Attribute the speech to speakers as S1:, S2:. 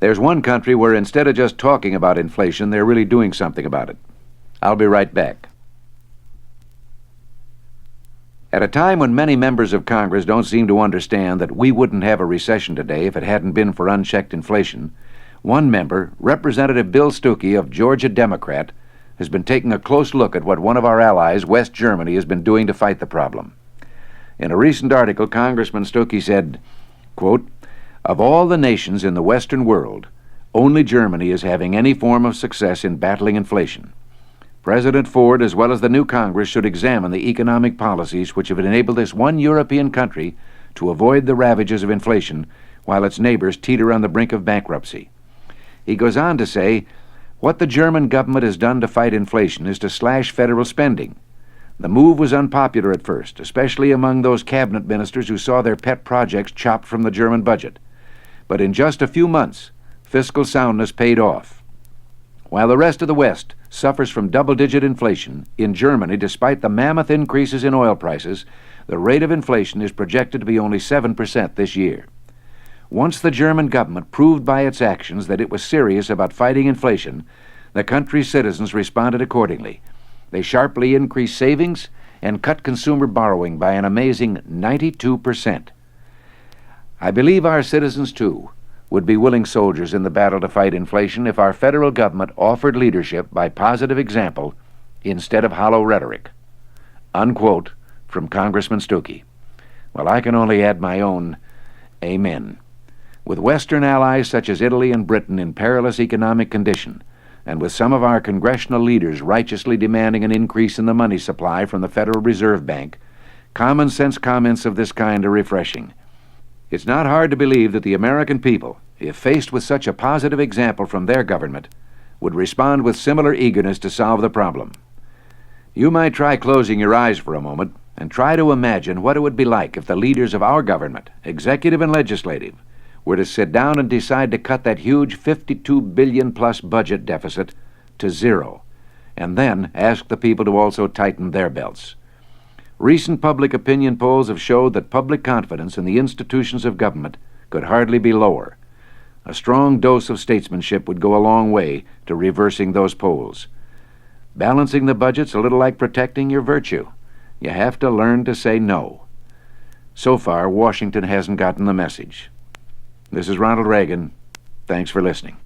S1: There's one country where instead of just talking about inflation, they're really doing something about it. I'll be right back. At a time when many members of Congress don't seem to understand that we wouldn't have a recession today if it hadn't been for unchecked inflation, one member, Representative Bill Stuckey of Georgia Democrat, has been taking a close look at what one of our allies, West Germany, has been doing to fight the problem. In a recent article, Congressman Stuckey said, quote, "Of all the nations in the Western world, only Germany is having any form of success in battling inflation. President Ford, as well as the new Congress, should examine the economic policies which have enabled this one European country to avoid the ravages of inflation while its neighbors teeter on the brink of bankruptcy." He goes on to say, "What the German government has done to fight inflation is to slash federal spending. The move was unpopular at first, especially among those cabinet ministers who saw their pet projects chopped from the German budget. But in just a few months, fiscal soundness paid off. While the rest of the West suffers from double-digit inflation, in Germany, despite the mammoth increases in oil prices, the rate of inflation is projected to be only 7% this year. Once the German government proved by its actions that it was serious about fighting inflation, the country's citizens responded accordingly. They sharply increased savings and cut consumer borrowing by an amazing 92%. I believe our citizens, too, would be willing soldiers in the battle to fight inflation if our federal government offered leadership by positive example instead of hollow rhetoric." Unquote from Congressman Stuckey. Well, I can only add my own amen. With Western allies such as Italy and Britain in perilous economic condition, and with some of our congressional leaders righteously demanding an increase in the money supply from the Federal Reserve Bank, common sense comments of this kind are refreshing. It's not hard to believe that the American people, if faced with such a positive example from their government, would respond with similar eagerness to solve the problem. You might try closing your eyes for a moment and try to imagine what it would be like if the leaders of our government, executive and legislative, were to sit down and decide to cut that huge $52 billion-plus budget deficit to zero, and then ask the people to also tighten their belts. Recent public opinion polls have showed that public confidence in the institutions of government could hardly be lower. A strong dose of statesmanship would go a long way to reversing those polls. Balancing the budget's a little like protecting your virtue. You have to learn to say no. So far, Washington hasn't gotten the message. This is Ronald Reagan. Thanks for listening.